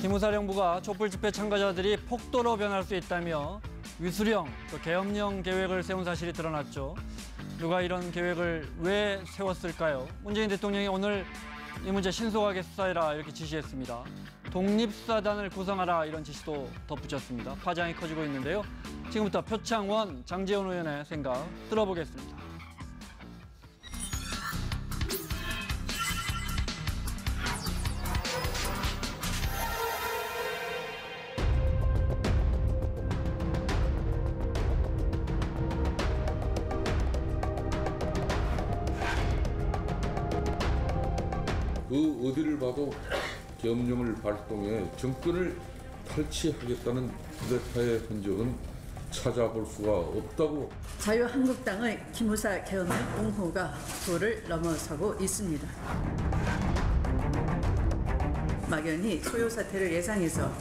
기무사령부가 촛불 집회 참가자들이 폭도로 변할 수 있다며 위수령, 또 계엄령 계획을 세운 사실이 드러났죠. 누가 이런 계획을 왜 세웠을까요? 문재인 대통령이 오늘 이 문제 신속하게 수사해라 이렇게 지시했습니다. 독립수사단을 구성하라 이런 지시도 덧붙였습니다. 파장이 커지고 있는데요. 지금부터 표창원, 장제원 의원의 생각 들어보겠습니다. 그 어디를 봐도 계엄령을 발동해 정권을 탈취하겠다는 쿠데타의 흔적은 찾아볼 수가 없다고. 자유한국당의 기무사 계엄령 옹호가 도를 넘어서고 있습니다. 막연히 소요 사태를 예상해서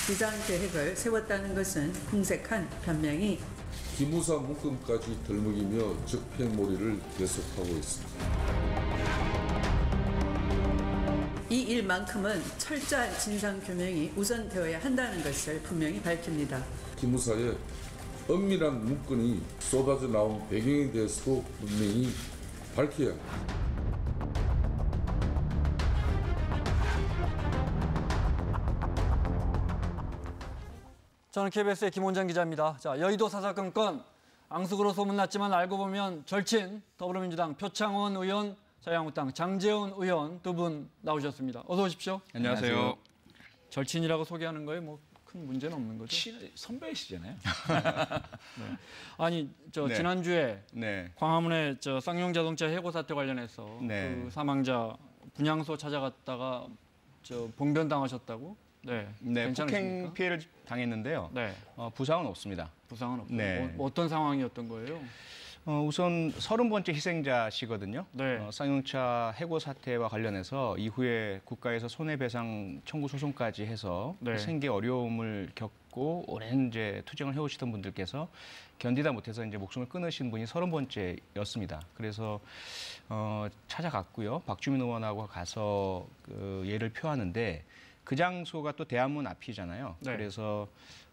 비상계획을 세웠다는 것은 궁색한 변명이 기무사 묶음까지 덜먹이며 적폐몰이를 계속하고 있습니다. 이 일만큼은 철저한 진상규명이 우선되어야 한다는 것을 분명히 밝힙니다. 기무사의 엄밀한 문건이 쏟아져 나온 배경에 대해서도 분명히 밝혀야 합니다. 저는 KBS의 김원장 기자입니다. 자, 여의도 사사건 건 앙숙으로 소문났지만 알고 보면 절친 더불어민주당 표창원 의원, 자유한국당 장제원 의원 두 분 나오셨습니다. 어서 오십시오. 안녕하세요. 절친이라고 소개하는 거에 뭐 큰 문제는 없는 거죠? 선배이시잖아요. 네. 아니 네. 지난주에 네. 광화문에 쌍용자동차 해고 사태 관련해서 네. 그 사망자 분향소 찾아갔다가 봉변당하셨다고? 네. 네. 폭행 피해를 당했는데요. 네. 부상은 없습니다. 부상은 없고. 네. 어떤 상황이었던 거예요? 우선 30번째 희생자시거든요. 네. 쌍용차 해고 사태와 관련해서 이후에 국가에서 손해배상 청구 소송까지 해서 네. 생계 어려움을 겪고 오랜 이제 투쟁을 해오시던 분들께서 견디다 못해서 이제 목숨을 끊으신 분이 30번째였습니다. 그래서 찾아갔고요. 박주민 의원하고 가서 그 예를 표하는데 그 장소가 또 대한문 앞이잖아요. 네. 그래서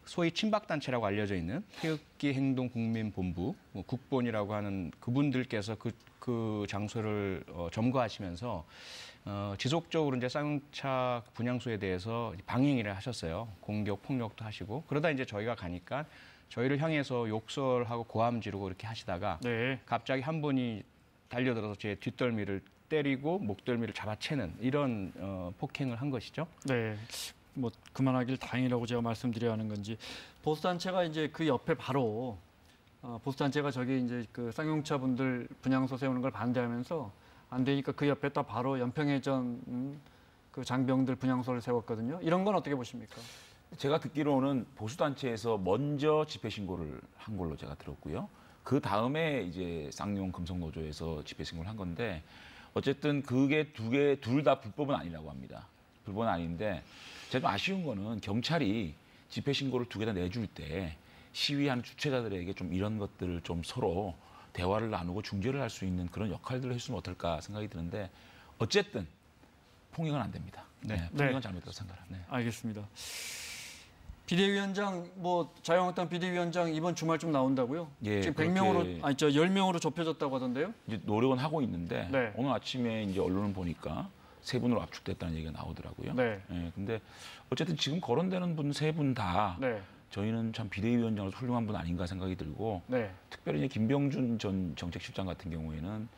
소위 친박단체라고 알려져 있는 태극기 행동 국민본부, 국본이라고 하는 그분들께서 그 장소를 점거하시면서 지속적으로 이제 쌍용차 분향소에 대해서 방행위를 하셨어요. 공격, 폭력도 하시고. 그러다 이제 저희가 가니까 저희를 향해서 욕설하고 고함 지르고 이렇게 하시다가 네. 갑자기 한 분이 달려들어서 제 뒷덜미를 때리고 목덜미를 잡아채는 이런 폭행을 한 것이죠. 네. 뭐 그만하길 다행이라고 제가 말씀드려야 하는 건지 보수단체가 이제 그 옆에 바로 보수단체가 저기 이제 그 쌍용차 분들 분향소 세우는 걸 반대하면서 안 되니까 그 옆에 딱 바로 연평해전 그 장병들 분향소를 세웠거든요. 이런 건 어떻게 보십니까? 제가 듣기로는 보수단체에서 먼저 집회 신고를 한 걸로 제가 들었고요. 그 다음에 이제 쌍용 금속노조에서 집회 신고를 한 건데 어쨌든 그게 둘 다 불법은 아니라고 합니다. 불법은 아닌데 제가 좀 아쉬운 거는 경찰이 집회 신고를 두 개 다 내줄 때 시위하는 주최자들에게 좀 이런 것들을 좀 서로 대화를 나누고 중재를 할 수 있는 그런 역할들을 해주면 어떨까 생각이 드는데 어쨌든 폭력은 안 됩니다. 네, 폭력은 잘못됐다고 생각합니다. 네. 알겠습니다. 비대위원장 자유한국당 비대위원장 이번 주말쯤 나온다고요? 예, 지금 100명으로 10명으로 좁혀졌다고 하던데요? 이제 노력은 하고 있는데 네. 오늘 아침에 이제 언론을 보니까 3분으로 압축됐다는 얘기가 나오더라고요. 네. 예, 근데 어쨌든 지금 거론되는 분 3분 다 네. 저희는 참 비대위원장으로 훌륭한 분 아닌가 생각이 들고 네. 특별히 이제 김병준 전 정책실장 같은 경우에는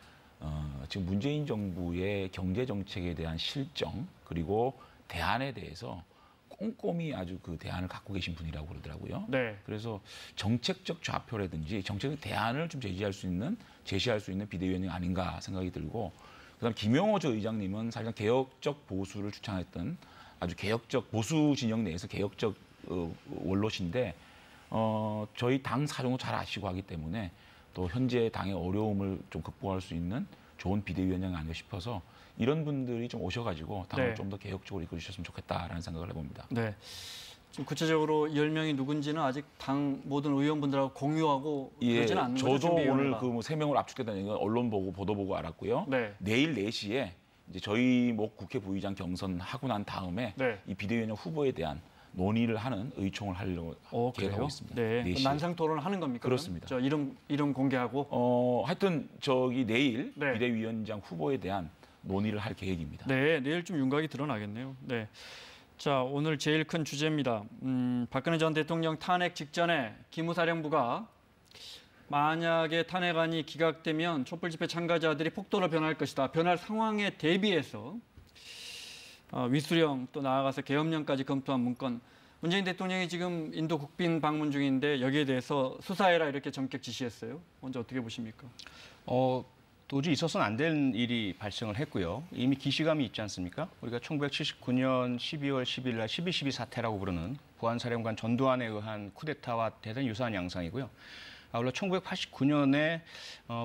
지금 문재인 정부의 경제 정책에 대한 실정 그리고 대안에 대해서 꼼꼼히 아주 그 대안을 갖고 계신 분이라고 그러더라고요. 네. 그래서 정책적 좌표라든지 정책적 대안을 좀 제시할 수 있는 비대위원장이 아닌가 생각이 들고 그다음 김영호 저 의장님은 사실상 개혁적 보수를 주창했던 아주 개혁적 보수 진영 내에서 개혁적 원로신데 저희 당 사정도 잘 아시고 하기 때문에 또 현재 당의 어려움을 좀 극복할 수 있는 좋은 비대위원장이 아닌가 싶어서 이런 분들이 좀 오셔가지고 당을 네. 좀 더 개혁적으로 이끌어주셨으면 좋겠다라는 생각을 해봅니다. 네. 지금 구체적으로 10명이 누군지는 아직 당 모든 의원분들하고 공유하고 그러지는 않는 거죠? 저도 오늘 그 3명을 압축됐다는 얘기는 언론 보고 보도 보고 알았고요. 네. 내일 4시에 이제 저희 국회 부의장 경선하고 난 다음에 네. 이 비대위원장 후보에 대한 논의를 하는 의총을 하려고 계획하고 있습니다. 네. 4시에. 난상 토론을 하는 겁니까? 그렇습니다. 저 이름 공개하고. 하여튼 저기 내일 네. 비대위원장 후보에 대한 논의를 할 계획입니다. 네, 내일 좀 윤곽이 드러나겠네요. 네. 자, 오늘 제일 큰 주제입니다. 박근혜 전 대통령 탄핵 직전에 기무사령부가 만약에 탄핵안이 기각되면 촛불 집회 참가자들이 폭도로 변할 것이다. 변할 상황에 대비해서 위수령 또 나아가서 계엄령까지 검토한 문건. 문재인 대통령이 지금 인도 국빈 방문 중인데 여기에 대해서 수사해라 이렇게 전격 지시했어요. 먼저 어떻게 보십니까? 도저히 있어서는 안 될 일이 발생을 했고요. 이미 기시감이 있지 않습니까? 우리가 1979년 12월 10일 날 12.12 사태라고 부르는 보안사령관 전두환에 의한 쿠데타와 대단히 유사한 양상이고요. 아울러 1989년에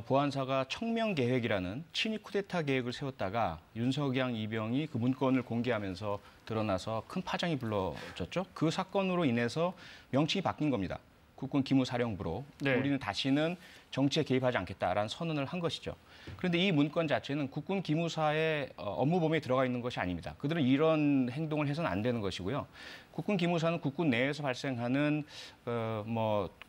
보안사가 청명계획이라는 친위 쿠데타 계획을 세웠다가 윤석양, 이병이 그 문건을 공개하면서 드러나서 큰 파장이 불러졌죠. 그 사건으로 인해서 명칭이 바뀐 겁니다. 국군 기무사령부로. 네. 우리는 다시는 정치에 개입하지 않겠다라는 선언을 한 것이죠. 그런데 이 문건 자체는 국군 기무사의 업무 범위에 들어가 있는 것이 아닙니다. 그들은 이런 행동을 해서는 안 되는 것이고요. 국군 기무사는 국군 내에서 발생하는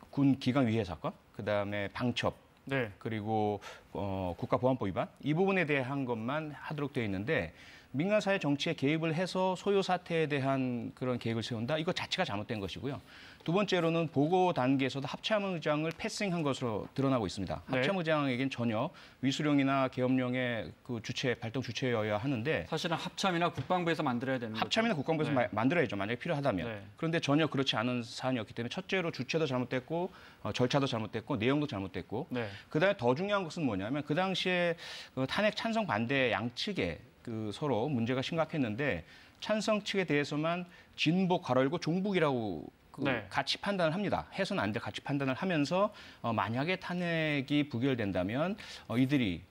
군 기강 위해 사건, 그다음에 방첩, 네. 그리고 국가보안법 위반 이 부분에 대한 것만 하도록 되어 있는데 민간사회 정치에 개입을 해서 소요 사태에 대한 그런 계획을 세운다. 이거 자체가 잘못된 것이고요. 두 번째로는 보고 단계에서도 합참의장을 패싱한 것으로 드러나고 있습니다. 네. 합참의장에겐 전혀 위수령이나 계엄령의 그 발동 주체여야 하는데 사실은 합참이나 국방부에서 만들어야 되는 합참이나 거죠. 국방부에서 네. 만들어야죠. 만약에 필요하다면. 네. 그런데 전혀 그렇지 않은 사안이었기 때문에 첫째로 주체도 잘못됐고 절차도 잘못됐고 내용도 잘못됐고 네. 그다음에 더 중요한 것은 뭐냐면 그 당시에 탄핵 찬성 반대 양측에 서로 문제가 심각했는데 찬성 측에 대해서만 진보 괄호 종북이라고 네. 가치 판단을 합니다. 해서는 안 될 가치 판단을 하면서 만약에 탄핵이 부결된다면 이들이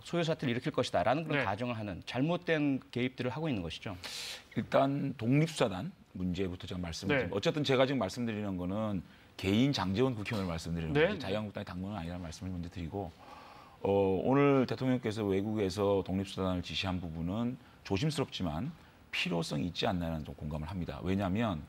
소요 사태를 일으킬 것이다라는 그런 네. 가정을 하는 잘못된 개입들을 하고 있는 것이죠. 일단 독립수사단 문제부터 제가 말씀을 네. 어쨌든 제가 지금 말씀드리는 거는 개인 장제원 국회의원을 말씀드리는 네. 거예요. 자유한국당의 당론은 아니라는 말씀을 먼저 드리고 오늘 대통령께서 외국에서 독립수사단을 지시한 부분은 조심스럽지만 필요성이 있지 않나는 좀 공감을 합니다. 왜냐하면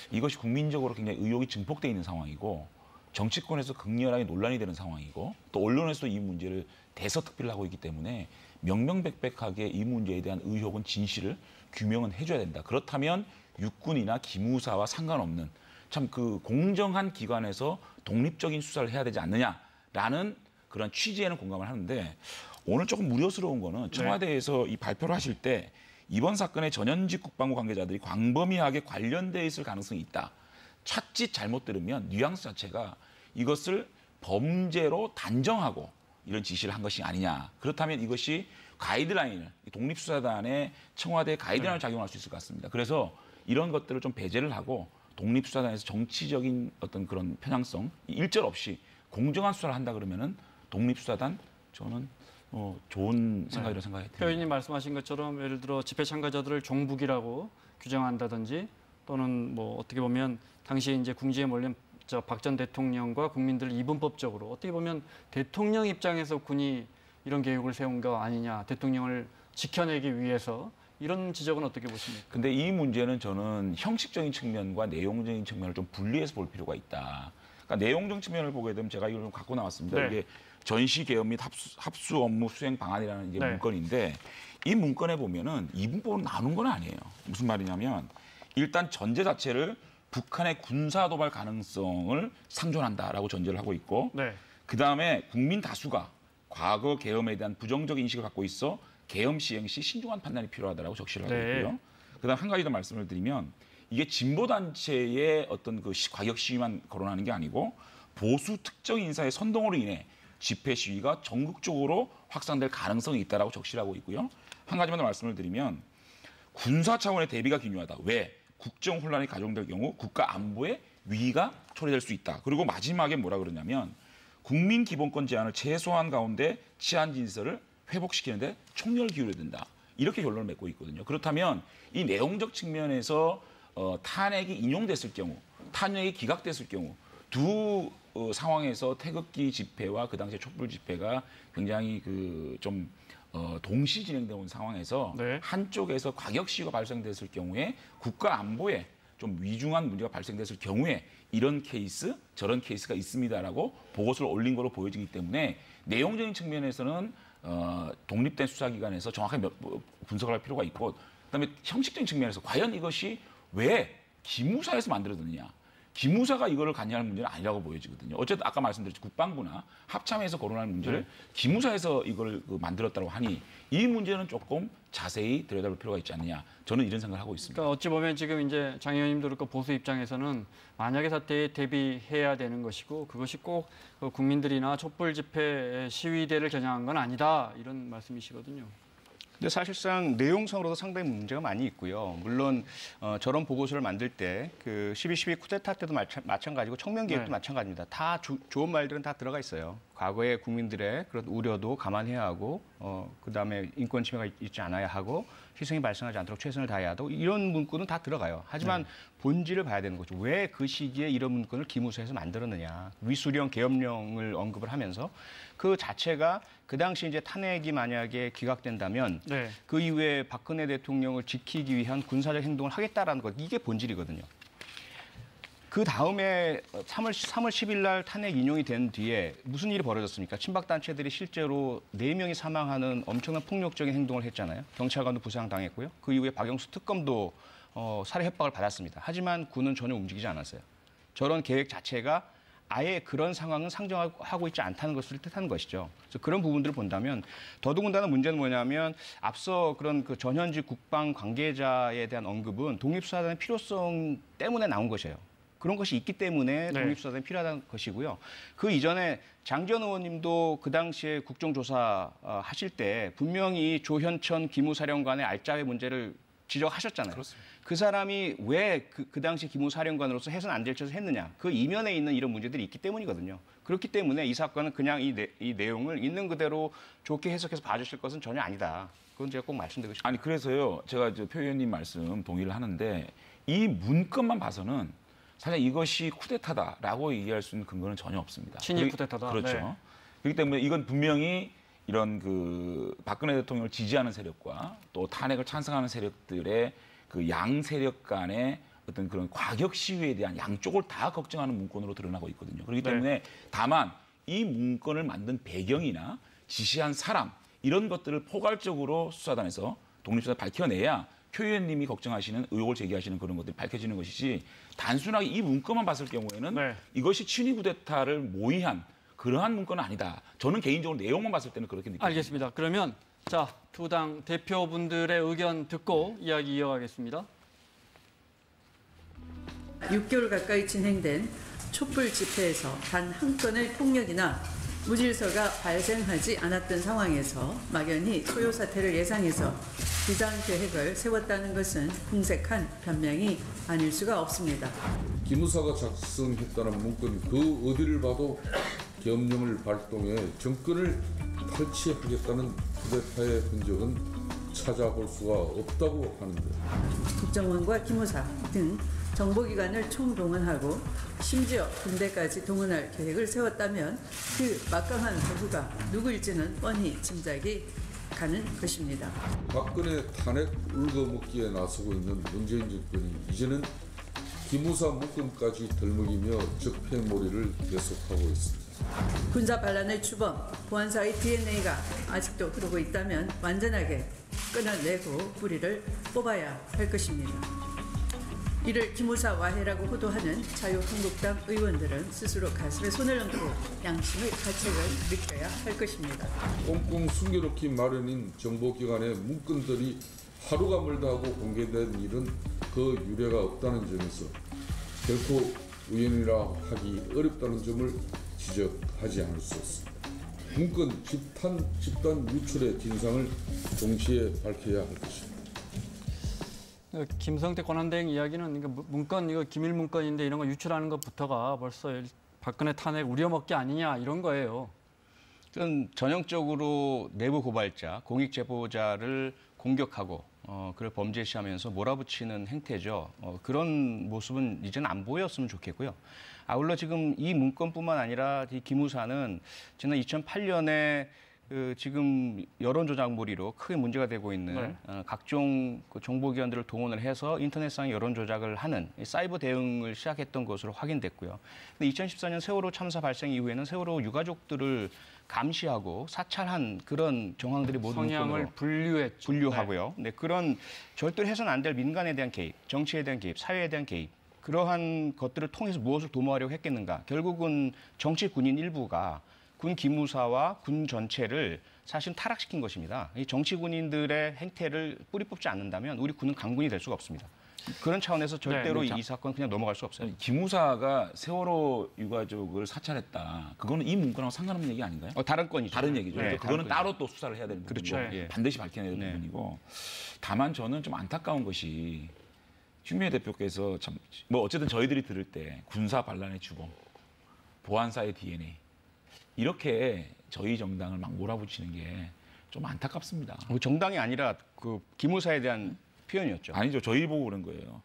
이것이 국민적으로 굉장히 의혹이 증폭돼 있는 상황이고 정치권에서 극렬하게 논란이 되는 상황이고 또 언론에서도 이 문제를 대서특필을 하고 있기 때문에 명명백백하게 이 문제에 대한 의혹은 진실을 규명은 해줘야 된다. 그렇다면 육군이나 기무사와 상관없는 참 그 공정한 기관에서 독립적인 수사를 해야 되지 않느냐라는 그런 취지에는 공감을 하는데 오늘 조금 우려스러운 거는 청와대에서 이 발표를 하실 때 이번 사건에 전현직 국방부 관계자들이 광범위하게 관련돼 있을 가능성이 있다. 차짓 잘못 들으면 뉘앙스 자체가 이것을 범죄로 단정하고 이런 지시를 한 것이 아니냐. 그렇다면 이것이 가이드라인을 독립수사단의 청와대 가이드라인을 작용할 수 있을 것 같습니다. 그래서 이런 것들을 좀 배제를 하고 독립수사단에서 정치적인 어떤 그런 편향성 일절 없이 공정한 수사를 한다 그러면은 독립수사단 저는 좋은 생각이라고 생각이 듭니다. 표현님 말씀하신 것처럼 예를 들어 집회 참가자들을 종북이라고 규정한다든지 또는 뭐 어떻게 보면 당시에 이제 궁지에 몰린 박 전 대통령과 국민들을 이분법적으로 어떻게 보면 대통령 입장에서 군이 이런 계획을 세운 거 아니냐, 대통령을 지켜내기 위해서 이런 지적은 어떻게 보십니까? 근데 이 문제는 저는 형식적인 측면과 내용적인 측면을 좀 분리해서 볼 필요가 있다. 그러니까 내용적 측면을 보게 되면 제가 이걸 좀 갖고 나왔습니다. 네. 이게 전시 개업 및 합수 업무 수행 방안이라는 이제 네. 문건인데 이 문건에 보면은 이분법으로 나눈 건 아니에요. 무슨 말이냐면 일단 전제 자체를 북한의 군사 도발 가능성을 상존한다라고 전제를 하고 있고 네. 그다음에 국민 다수가 과거 계엄에 대한 부정적 인식을 갖고 있어 계엄 시행 시 신중한 판단이 필요하다라고 적시를 하고 네. 있고요. 그다음 한 가지 더 말씀을 드리면 이게 진보 단체의 어떤 그 과격 시위만 거론하는 게 아니고 보수 특정 인사의 선동으로 인해 집회 시위가 전국적으로 확산될 가능성이 있다라고 적시를 하고 있고요. 한 가지만 더 말씀을 드리면 군사 차원의 대비가 기묘하다. 왜? 국정 혼란이 가중될 경우 국가 안보에 위기가 초래될 수 있다. 그리고 마지막에 뭐라 그러냐면 국민 기본권 제한을 최소한 가운데 치안 질서를 회복시키는데 총력을 기울여야 된다. 이렇게 결론을 맺고 있거든요. 그렇다면 이 내용적 측면에서 탄핵이 인용됐을 경우, 탄핵이 기각됐을 경우 두 상황에서 태극기 집회와 그 당시에 촛불 집회가 굉장히 그 좀 동시 진행되어 온 상황에서 네. 한쪽에서 과격 시위가 발생됐을 경우에 국가 안보에 좀 위중한 문제가 발생됐을 경우에 이런 케이스, 저런 케이스가 있습니다라고 보고서를 올린 거로 보여지기 때문에 내용적인 측면에서는 독립된 수사기관에서 정확하게 분석을 할 필요가 있고 그다음에 형식적인 측면에서 과연 이것이 왜 기무사에서 만들어졌느냐. 기무사가 이거를 관여할 문제는 아니라고 보여지거든요. 어쨌든 아까 말씀드렸죠. 국방부나 합참에서 거론할 문제를 기무사에서 이걸 만들었다고 하니 이 문제는 조금 자세히 들여다볼 필요가 있지 않느냐. 저는 이런 생각을 하고 있습니다. 그러니까 어찌 보면 지금 이제 장 의원님도 그렇고 보수 입장에서는 만약의 사태에 대비해야 되는 것이고 그것이 꼭 국민들이나 촛불 집회 시위대를 겨냥한 건 아니다 이런 말씀이시거든요. 근데 사실상 내용상으로도 상당히 문제가 많이 있고요. 물론 저런 보고서를 만들 때 그 12.12 쿠데타 때도 마찬가지고 청명개혁도 네. 마찬가지입니다. 다 좋은 말들은 다 들어가 있어요. 과거의 국민들의 그런 우려도 감안해야 하고 그다음에 인권 침해가 있지 않아야 하고 희생이 발생하지 않도록 최선을 다해야 하고 이런 문구는 다 들어가요. 하지만 본질을 봐야 되는 거죠. 왜 그 시기에 이런 문구를 기무사에서 만들었느냐. 위수령, 계엄령을 언급을 하면서 그 자체가 그 당시 이제 탄핵이 만약에 기각된다면 네. 그 이후에 박근혜 대통령을 지키기 위한 군사적 행동을 하겠다라는 것 이게 본질이거든요. 그 다음에 3월 10일 날 탄핵 인용이 된 뒤에 무슨 일이 벌어졌습니까? 친박단체들이 실제로 4명이 사망하는 엄청난 폭력적인 행동을 했잖아요. 경찰관도 부상당했고요. 그 이후에 박영수 특검도 살해 협박을 받았습니다. 하지만 군은 전혀 움직이지 않았어요. 저런 계획 자체가 아예 그런 상황은 상정하고 있지 않다는 것을 뜻하는 것이죠. 그래서 그런 부분들을 본다면 더더군다나 문제는 뭐냐면 앞서 그런 그 전현직 국방 관계자에 대한 언급은 독립수사단의 필요성 때문에 나온 것이에요. 그런 것이 있기 때문에 네. 독립수사단이 필요하다는 것이고요. 그 이전에 장전 의원님도 그 당시에 국정조사 하실 때 분명히 조현천 기무사령관의 알짜배 문제를 지적하셨잖아요. 그렇습니다. 그 사람이 왜 그 당시 기무사령관으로서 해서는 안 될 짓을 했느냐. 그 이면에 있는 이런 문제들이 있기 때문이거든요. 그렇기 때문에 이 사건은 그냥 이 내용을 있는 그대로 좋게 해석해서 봐주실 것은 전혀 아니다. 그건 제가 꼭 말씀드리고 싶습니다. 아니 그래서요. 제가 표 의원님 말씀 동의를 하는데 이 문건만 봐서는 사실 이것이 쿠데타다라고 얘기할 수 있는 근거는 전혀 없습니다. 친일 쿠데타다. 그렇죠. 네. 그렇기 때문에 이건 분명히 이런 박근혜 대통령을 지지하는 세력과 또 탄핵을 찬성하는 세력들의 그 양 세력 간의 어떤 그런 과격 시위에 대한 양쪽을 다 걱정하는 문건으로 드러나고 있거든요. 그렇기 때문에 다만 이 문건을 만든 배경이나 지시한 사람 이런 것들을 포괄적으로 수사단에서 독립수사 밝혀내야 표 의원님이 걱정하시는 의혹을 제기하시는 그런 것들이 밝혀지는 것이지 단순하게 이 문건만 봤을 경우에는 이것이 친위 쿠데타를 모의한 그러한 문건은 아니다. 저는 개인적으로 내용만 봤을 때는 그렇게 느낍니다. 알겠습니다. 그러면 자, 두 당 대표분들의 의견 듣고 이야기 이어가겠습니다. 6개월 가까이 진행된 촛불 집회에서 단 한 건의 폭력이나 무질서가 발생하지 않았던 상황에서 막연히 소요 사태를 예상해서 비상계획을 세웠다는 것은 궁색한 변명이 아닐 수가 없습니다. 기무사가 작성했다는 문건 그 어디를 봐도 계엄령을 발동해 정권을 탈취하겠다는 쿠데타의 흔적은 찾아볼 수가 없다고 하는데 국정원과 기무사 등 정보기관을 총동원하고 심지어 군대까지 동원할 계획을 세웠다면 그 막강한 도구가 누구일지는 뻔히 짐작이 가는 것입니다. 박근혜 탄핵 울거먹기에 나서고 있는 문재인 정권이 이제는 기무사 문건까지 덜먹이며 적폐몰이를 계속하고 있습니다. 군사 반란의 주범, 보안사의 DNA가 아직도 흐르고 있다면 완전하게 끊어내고 뿌리를 뽑아야 할 것입니다. 이를 기무사 와해라고 호도하는 자유한국당 의원들은 스스로 가슴에 손을 얹고 양심의 가책을 느껴야 할 것입니다. 꽁꽁 숨겨놓기 마련인 정보기관의 문건들이 하루가 멀다 하고 공개된 일은 그 유례가 없다는 점에서 결코 우연이라 하기 어렵다는 점을 지적하지 않을 수 없습니다. 문건 집단 유출의 진상을 동시에 밝혀야 할 것입니다. 김성태 권한대행 이야기는 이거 문건 이거 기밀 문건인데 이런 거 유출하는 것부터가 벌써 박근혜 탄핵 우려먹기 아니냐 이런 거예요. 그건 전형적으로 내부 고발자, 공익 제보자를 공격하고 그를 범죄시하면서 몰아붙이는 행태죠. 그런 모습은 이제는 안 보였으면 좋겠고요. 아울러 지금 이 문건뿐만 아니라 이 기무사는 지난 2008년에 지금 여론 조작물이로 크게 문제가 되고 있는 네. 각종 그 정보기관들을 동원을 해서 인터넷상 여론 조작을 하는 이 사이버 대응을 시작했던 것으로 확인됐고요. 근데 2014년 세월호 참사 발생 이후에는 세월호 유가족들을 감시하고 사찰한 그런 정황들이 모두 성향을 문건으로 분류하고요. 네, 그런 절대로 해서는 안 될 민간에 대한 개입, 정치에 대한 개입, 사회에 대한 개입, 그러한 것들을 통해서 무엇을 도모하려고 했겠는가? 결국은 정치 군인 일부가 군 기무사와 군 전체를 사실 타락시킨 것입니다. 이 정치 군인들의 행태를 뿌리 뽑지 않는다면 우리 군은 강군이 될 수가 없습니다. 그런 차원에서 절대로 네, 이 사건 그냥 넘어갈 수 없어요. 기무사가 세월호 유가족을 사찰했다. 그거는 이 문건하고 상관없는 얘기 아닌가요? 다른 건이죠. 다른 얘기죠. 네, 그거는 다른 따로 또 수사를 해야 되는 그렇죠. 부분이고 네. 반드시 밝혀내야 되는 네. 부분이고 다만 저는 좀 안타까운 것이 추미애 대표께서 참 뭐 어쨌든 저희들이 들을 때 군사 반란의 주범, 보안사의 DNA 이렇게 저희 정당을 막 몰아붙이는 게 좀 안타깝습니다. 정당이 아니라 그 기무사에 대한 표현이었죠. 아니죠. 저희 보고 그런 거예요.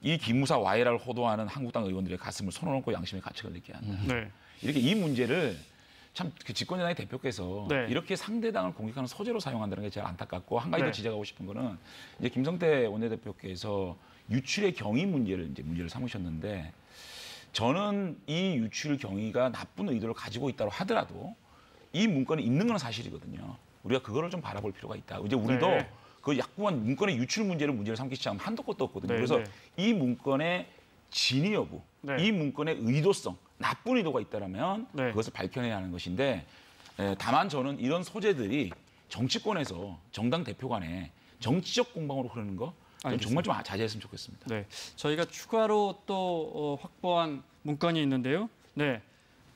이 기무사 와해라를 호도하는 한국당 의원들의 가슴을 손어놓고 양심의 가책을 느끼게 한다. 네. 이렇게 이 문제를 참 그 집권여당의 대표께서 네. 이렇게 상대당을 공격하는 소재로 사용한다는 게 제일 안타깝고 한 가지 더 네. 지적하고 싶은 거는 이제 김성태 원내대표께서 유출의 경위 문제를 삼으셨는데 저는 이 유출 경위가 나쁜 의도를 가지고 있다고 하더라도 이 문건이 있는 건 사실이거든요. 우리가 그거를 좀 바라볼 필요가 있다. 이제 우리도 네. 그 약간 문건의 유출 문제를 삼기시 하면 한도 끝도 없거든요. 네, 그래서 네. 이 문건의 진위 여부, 네. 이 문건의 의도성, 나쁜 의도가 있다라면 네. 그것을 밝혀내야 하는 것인데 다만 저는 이런 소재들이 정치권에서 정당 대표 간에 정치적 공방으로 흐르는 거 정말 좀 자제했으면 좋겠습니다. 네, 저희가 추가로 또 확보한 문건이 있는데요. 네,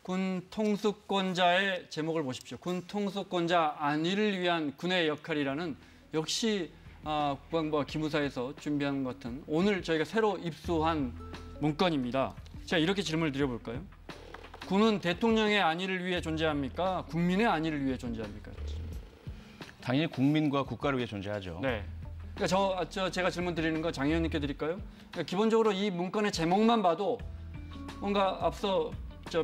군 통수권자의 제목을 보십시오. 군 통수권자 안위를 위한 군의 역할이라는 역시 국방부와 기무사에서 준비한 것 같은 오늘 저희가 새로 입수한 문건입니다. 제가 이렇게 질문을 드려볼까요? 군은 대통령의 안위를 위해 존재합니까? 국민의 안위를 위해 존재합니까? 당연히 국민과 국가를 위해 존재하죠. 네. 그러니까 제가 질문 드리는 거 장 의원님께 드릴까요? 그러니까 기본적으로 이 문건의 제목만 봐도 뭔가 앞서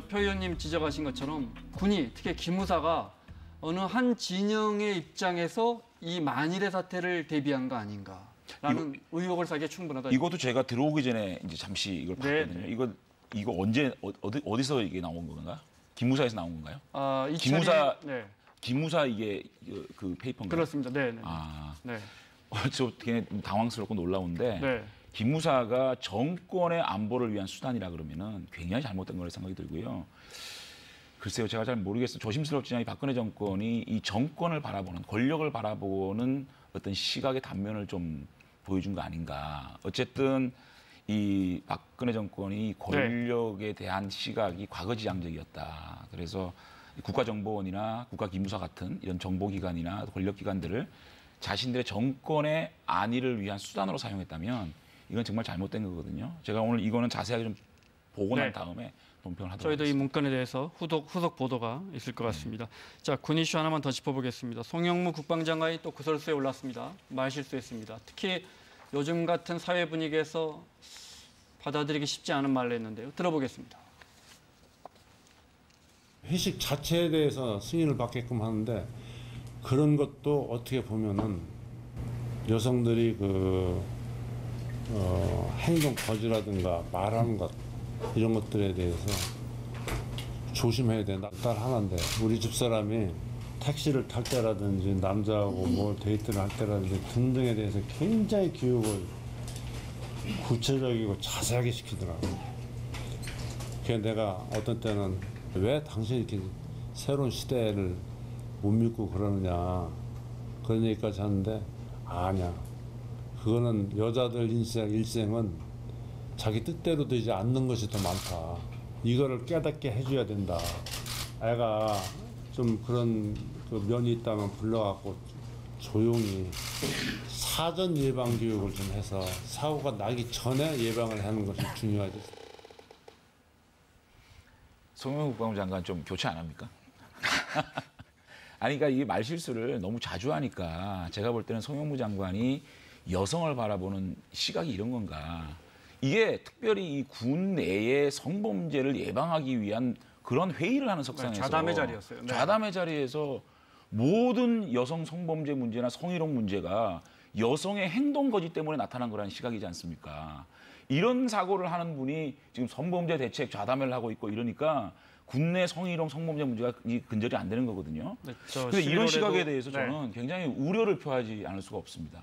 표 의원님 지적하신 것처럼 군이 특히 기무사가 어느 한 진영의 입장에서 이 만일의 사태를 대비한 거 아닌가라는 의혹을 사기에 충분하다. 이것도 제가 들어오기 전에 이제 잠시 이걸 네, 봤거든요. 이거 언제 어디서 이게 나온 건가? 기무사에서 나온 건가요? 기무사 이게 그 페이퍼인가요? 그렇습니다. 네, 네. 네. 네. 저 되게 당황스럽고 놀라운데 네. 기무사가 정권의 안보를 위한 수단이라 그러면은 굉장히 잘못된 거라 생각이 들고요. 글쎄요, 제가 잘 모르겠어요. 조심스럽지만 이 박근혜 정권이 이 정권을 바라보는 권력을 바라보는 어떤 시각의 단면을 좀 보여준 거 아닌가. 어쨌든 이 박근혜 정권이 권력에 대한 시각이 과거지향적이었다. 그래서 국가정보원이나 국가기무사 같은 이런 정보기관이나 권력기관들을 자신들의 정권의 안위를 위한 수단으로 사용했다면 이건 정말 잘못된 거거든요. 제가 오늘 이거는 자세하게 좀 보고 난 다음에 논평을 하도록 저희도 이 하겠습니다. 문건에 대해서 후속 보도가 있을 것 같습니다. 자, 군 이슈 하나만 더 짚어보겠습니다. 송영무 국방장관이 또 구설수에 올랐습니다. 말실수했습니다. 특히 요즘 같은 사회 분위기에서 받아들이기 쉽지 않은 말을 했는데요. 들어보겠습니다. 회식 자체에 대해서 승인을 받게끔 하는데 그런 것도 어떻게 보면은 여성들이 행동 거지라든가 말하는 것 이런 것들에 대해서 조심해야 된다. 딸 하나인데 우리 집사람이 택시를 탈 때라든지 남자하고 뭐 데이트를 할 때라든지 등등에 대해서 굉장히 교육을 구체적이고 자세하게 시키더라고요. 그래서 내가 어떤 때는 왜 당신이 이렇게 새로운 시대를 못 믿고 그러느냐 그런 얘기까지 하는데 아니야. 그거는 여자들 일생은 자기 뜻대로 되지 않는 것이 더 많다. 이거를 깨닫게 해줘야 된다. 애가 좀 그런 그 면이 있다면 불러갖고 조용히 사전 예방 교육을 좀 해서 사고가 나기 전에 예방을 하는 것이 중요하지. 송영무 국방부 장관 좀 교체 안 합니까? 아니, 그러니까 이 말실수를 너무 자주 하니까 제가 볼 때는 송영무 장관이 여성을 바라보는 시각이 이런 건가. 이게 특별히 이 군 내의 성범죄를 예방하기 위한 그런 회의를 하는 석상에서 좌담의 자리였어요. 네. 좌담의 자리에서 모든 여성 성범죄 문제나 성희롱 문제가 여성의 행동 거짓 때문에 나타난 거라는 시각이지 않습니까? 이런 사고를 하는 분이 지금 성범죄 대책 좌담회를 하고 있고 이러니까 국내 성희롱 성범죄 문제가 근절이 안 되는 거거든요. 네, 그래서 이런 시각에 대해서 저는 굉장히 우려를 표하지 않을 수가 없습니다.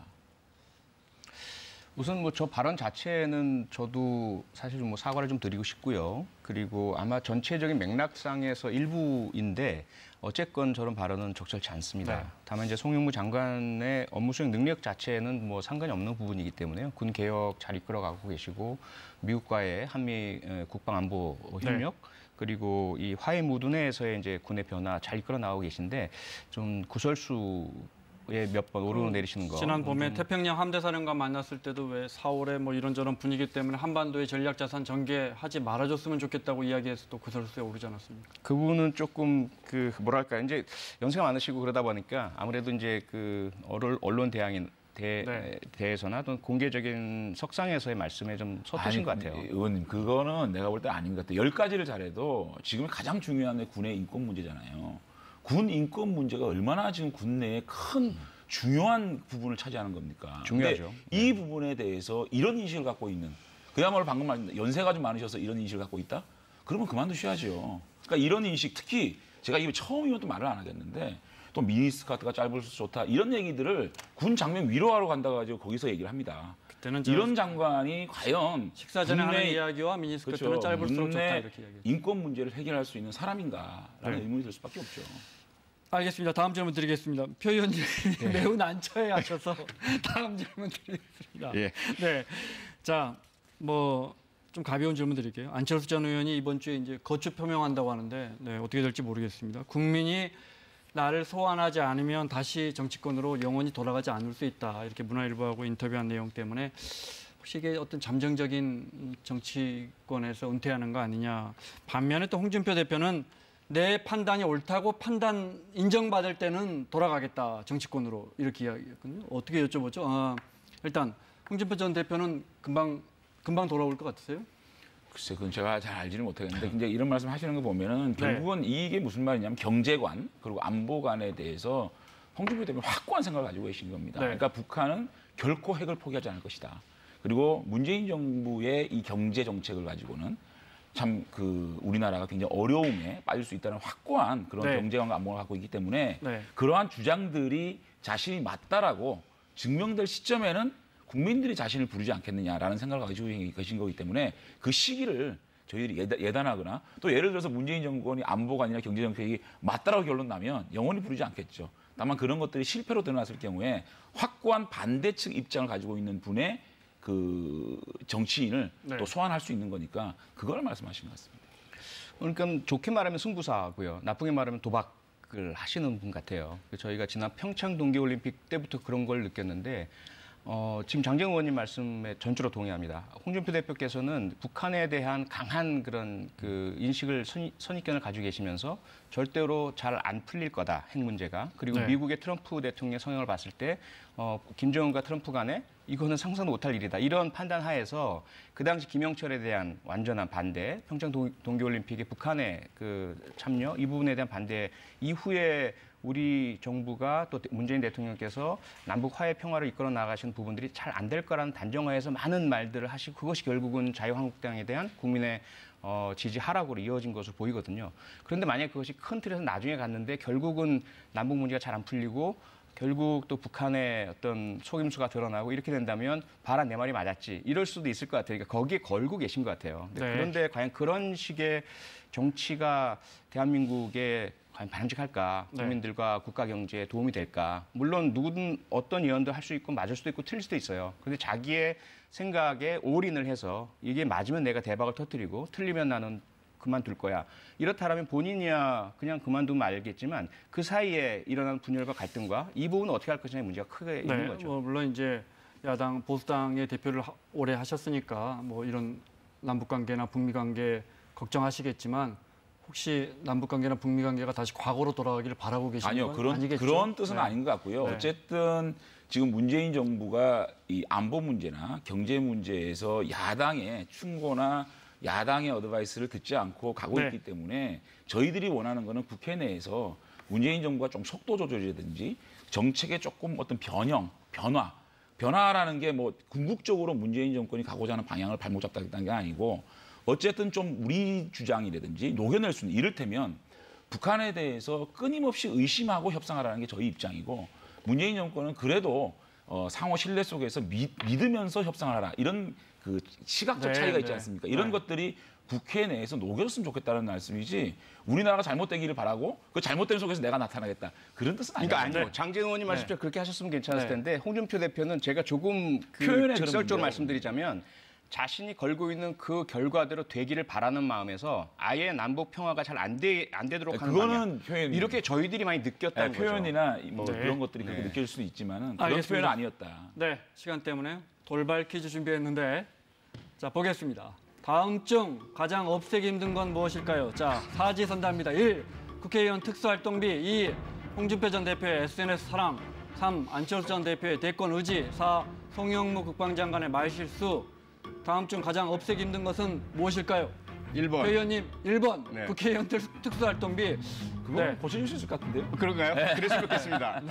우선 뭐 저 발언 자체는 저도 사실 뭐 사과를 좀 드리고 싶고요. 그리고 아마 전체적인 맥락상에서 일부인데 어쨌건 저런 발언은 적절치 않습니다. 네. 다만 이제 송영무 장관의 업무 수행 능력 자체는 뭐 상관이 없는 부분이기 때문에요. 군 개혁 잘 이끌어가고 계시고 미국과의 한미 국방안보 협력 그리고 이 화해 무드 내에서의 이제 군의 변화 잘 이끌어 나오고 계신데 좀 구설수 몇 번 오르고 내리시는 거. 지난 봄에 태평양 함대사령관 만났을 때도 왜 4월에 뭐 이런저런 분위기 때문에 한반도의 전략자산 전개하지 말아줬으면 좋겠다고 이야기해서 또 구설수에 오르지 않았습니까? 그분은 조금 그 뭐랄까 이제 연세가 많으시고 그러다 보니까 아무래도 이제 그 언론 대항인 대해서나 또는 공개적인 석상에서의 말씀에 좀 서투신 것 같아요. 의원님, 그거는 내가 볼 때 아닌 것 같아요. 10가지를 잘해도 지금 가장 중요한 군의 인권 문제잖아요. 군 인권 문제가 얼마나 지금 군 내에 큰 중요한 부분을 차지하는 겁니까? 중요하죠. 이 부분에 대해서 이런 인식을 갖고 있는, 그야말로 방금 말했는데 연세가 좀 많으셔서 이런 인식을 갖고 있다? 그러면 그만두셔야죠. 그러니까 이런 인식, 특히 제가 이거 처음이면 또 말을 안 하겠는데 또 미니스커트가 짧을수록 좋다 이런 얘기들을 군 장병 위로하러 간다고 가지고 거기서 얘기를 합니다. 그때는 이런 장관이 과연 식사 전에 하는 국내- 이야기와 미니스커트는 그렇죠. 짧을수록 좋다 국내 이렇게 이야기했죠. 인권 문제를 해결할 수 있는 사람인가라는 의문이 들 수밖에 없죠. 알겠습니다. 다음 질문 드리겠습니다. 표 의원님 매우 난처해하셔서 다음 질문 드리겠습니다. 예. 네, 자, 뭐 좀 가벼운 질문 드릴게요. 안철수 전 의원이 이번 주에 이제 거취 표명한다고 하는데 어떻게 될지 모르겠습니다. 국민이 나를 소환하지 않으면 다시 정치권으로 영원히 돌아가지 않을 수 있다. 이렇게 문화일보하고 인터뷰한 내용 때문에 혹시 이게 어떤 잠정적인 정치권에서 은퇴하는 거 아니냐. 반면에 또 홍준표 대표는 내 판단이 옳다고 판단 인정받을 때는 돌아가겠다. 정치권으로 이렇게 이야기했거든요. 어떻게 여쭤보죠? 일단 홍준표 전 대표는 금방 돌아올 것 같으세요? 글쎄, 그건 제가 잘 알지는 못하겠는데 이제 이런 말씀 하시는 거 보면은 결국은 이게 무슨 말이냐면 경제관 그리고 안보관에 대해서 홍준표 대표는 확고한 생각을 가지고 계신 겁니다. 네. 그러니까 북한은 결코 핵을 포기하지 않을 것이다. 그리고 문재인 정부의 이 경제 정책을 가지고는 참 그 우리나라가 굉장히 어려움에 빠질 수 있다는 확고한 그런 네. 경제관과 안보를 갖고 있기 때문에 네. 그러한 주장들이 자신이 맞다라고 증명될 시점에는 국민들이 자신을 부르지 않겠느냐라는 생각을 가지고 계신 거기 때문에 그 시기를 저희들이 예단하거나 또 예를 들어서 문재인 정권이 안보관이나 경제정책이 맞다라고 결론 나면 영원히 부르지 않겠죠. 다만 그런 것들이 실패로 드러났을 경우에 확고한 반대측 입장을 가지고 있는 분의 그 정치인을 네. 또 소환할 수 있는 거니까 그걸 말씀하신 것 같습니다. 그러니까 좋게 말하면 승부사고요. 나쁘게 말하면 도박을 하시는 분 같아요. 저희가 지난 평창 동계올림픽 때부터 그런 걸 느꼈는데 지금 장재원 의원님 말씀에 전적으로 동의합니다. 홍준표 대표께서는 북한에 대한 강한 그런 그 인식을 선입견을 가지고 계시면서 절대로 잘 안 풀릴 거다, 핵 문제가. 그리고 네. 미국의 트럼프 대통령의 성향을 봤을 때 김정은과 트럼프 간에 이거는 상상도 못할 일이다. 이런 판단 하에서 그 당시 김영철에 대한 완전한 반대, 평창 동계올림픽에 북한의 그 참여 이 부분에 대한 반대 이후에 우리 정부가 또 문재인 대통령께서 남북 화해 평화를 이끌어 나가신 부분들이 잘 안 될 거라는 단정하에서 많은 말들을 하시고 그것이 결국은 자유한국당에 대한 국민의 지지 하락으로 이어진 것으로 보이거든요. 그런데 만약 그것이 큰 틀에서 나중에 갔는데 결국은 남북 문제가 잘 안 풀리고 결국 또 북한의 어떤 속임수가 드러나고 이렇게 된다면 봐라 내 말이 맞았지 이럴 수도 있을 것 같아요. 그러니까 거기에 걸고 계신 것 같아요. 네. 그런데 과연 그런 식의 정치가 대한민국에 과연 바람직할까? 네. 국민들과 국가 경제에 도움이 될까? 물론 누구든 어떤 예언도 할 수 있고 맞을 수도 있고 틀릴 수도 있어요. 그런데 자기의 생각에 올인을 해서 이게 맞으면 내가 대박을 터뜨리고 틀리면 나는 그만둘 거야. 이렇다면 본인이야 그냥 그만두면 알겠지만 그 사이에 일어나는 분열과 갈등과 이 부분은 어떻게 할 것이냐의 문제가 크게 있는 거죠. 뭐 물론 이제 야당 보수당의 대표를 오래 하셨으니까 뭐 이런 남북 관계나 북미 관계 걱정하시겠지만 혹시 남북 관계나 북미 관계가 다시 과거로 돌아가기를 바라고 계시는 아니요, 건 아니겠죠? 그런 뜻은 네. 아닌 것 같고요. 네. 어쨌든 지금 문재인 정부가 이 안보 문제나 경제 문제에서 야당의 충고나 야당의 어드바이스를 듣지 않고 가고 네. 있기 때문에 저희들이 원하는 거는 국회 내에서 문재인 정부가 좀 속도 조절이라든지 정책의 조금 어떤 변화라는 게 뭐 궁극적으로 문재인 정권이 가고자 하는 방향을 발목 잡다는 게 아니고 어쨌든 좀 우리 주장이라든지 녹여낼 수 있는 이를테면 북한에 대해서 끊임없이 의심하고 협상하라는 게 저희 입장이고 문재인 정권은 그래도 상호 신뢰 속에서 믿으면서 협상을 하라 이런 그 시각적 네, 차이가 있지 네. 않습니까? 이런 것들이 국회 내에서 녹여졌으면 좋겠다는 말씀이지 우리나라가 잘못되기를 바라고 그 잘못된 속에서 내가 나타나겠다 그런 뜻은 아니에요. 그러니까 아니요. 장재원 의원님 말씀처럼 그렇게 하셨으면 괜찮았을 네. 텐데 홍준표 대표는 제가 조금 표현의 직설적으로 그런 말씀드리자면 자신이 걸고 있는 그 결과대로 되기를 바라는 마음에서 아예 남북 평화가 잘 안 되도록 하는 그거는 방향. 표현입니다. 이렇게 저희들이 많이 느꼈다는 거죠. 표현이나 뭐 네. 그런 것들이 그렇게 네. 느낄 수도 있지만은 그런 알겠습니다. 표현은 아니었다. 네, 시간 때문에 돌발 퀴즈 준비했는데 자 보겠습니다. 다음 중 가장 없애기 힘든 건 무엇일까요? 자, 사지선다입니다. 1. 국회의원 특수활동비 2. 홍준표 전 대표의 SNS 사랑 3. 안철수 전 대표의 대권 의지 4. 송영무 국방장관의 말실수 다음 중 가장 없애기 힘든 것은 무엇일까요? 1번. 의원님 1번 네. 국회의원 특수활동비 그거 네. 고쳐줄 수 있을 것 같은데요? 그런가요? 그랬으면 좋겠습니다.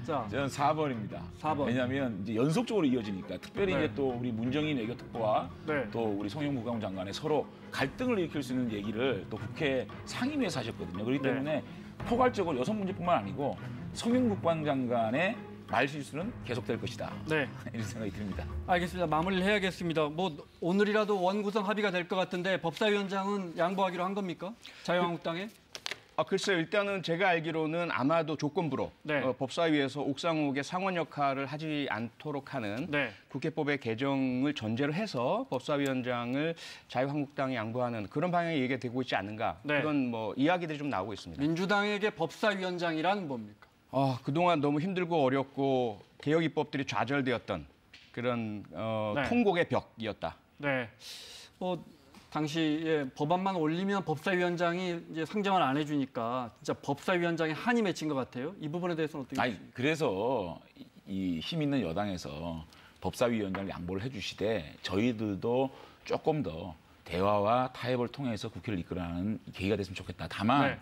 자, 저는 4번입니다. 4번. 왜냐하면 이제 연속적으로 이어지니까 특별히 네. 이제 또 우리 문정인 외교특보와 네. 또 우리 송영무 국방장관의 서로 갈등을 일으킬 수 있는 얘기를 또 국회 상임위에서 하셨거든요. 그렇기 네. 때문에 포괄적으로 여성 문제뿐만 아니고 송영무 국방장관의 말실수는 계속될 것이다. 네. 이런 생각이 듭니다. 알겠습니다. 마무리를 해야겠습니다. 뭐 오늘이라도 원구성 합의가 될 것 같은데 법사위원장은 양보하기로 한 겁니까? 자유한국당에? 글쎄요. 일단은 제가 알기로는 아마도 조건부로 네. 법사위에서 옥상옥의 상원 역할을 하지 않도록 하는 네. 국회법의 개정을 전제로 해서 법사위원장을 자유한국당에 양보하는 그런 방향의 얘기가 되고 있지 않는가. 네. 그런 뭐 이야기들이 좀 나오고 있습니다. 민주당에게 법사위원장이란 뭡니까? 그동안 너무 힘들고 어렵고 개혁 입법들이 좌절되었던 그런 네. 통곡의 벽이었다. 네. 당시에 법안만 올리면 법사위원장이 이제 상정을 안 해주니까 진짜 법사위원장에 한이 맺힌 것 같아요. 이 부분에 대해서는 어떻게 아니 보십니까? 그래서 이 힘 있는 여당에서 법사위원장을 양보를 해주시되 저희들도 조금 더 대화와 타협을 통해서 국회를 이끌어가는 계기가 됐으면 좋겠다. 다만 네.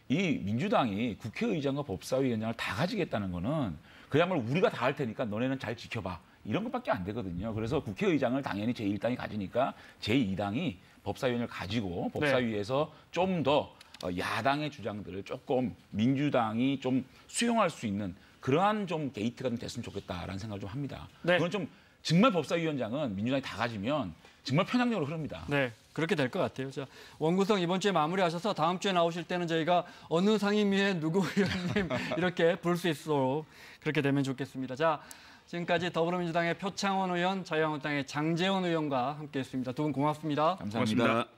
이 민주당이 국회의장과 법사위원장을 다 가지겠다는 거는 그야말로 우리가 다 할 테니까 너네는 잘 지켜봐. 이런 것밖에 안 되거든요. 그래서 국회의장을 당연히 제1당이 가지니까 제2당이 법사위원을 가지고 법사위에서 좀 더 야당의 주장들을 조금 민주당이 좀 수용할 수 있는 그러한 좀 게이트가 좀 됐으면 좋겠다라는 생각을 좀 합니다. 네. 그건 좀 정말 법사위원장은 민주당이 다 가지면 정말 편향적으로 흐릅니다. 네, 그렇게 될 것 같아요. 자, 원구성 이번 주에 마무리하셔서 다음 주에 나오실 때는 저희가 어느 상임위의 누구 의원님 이렇게 부를 수 있도록 그렇게 되면 좋겠습니다. 자, 지금까지 더불어민주당의 표창원 의원, 자유한국당의 장제원 의원과 함께했습니다. 두 분 고맙습니다. 감사합니다. 고맙습니다.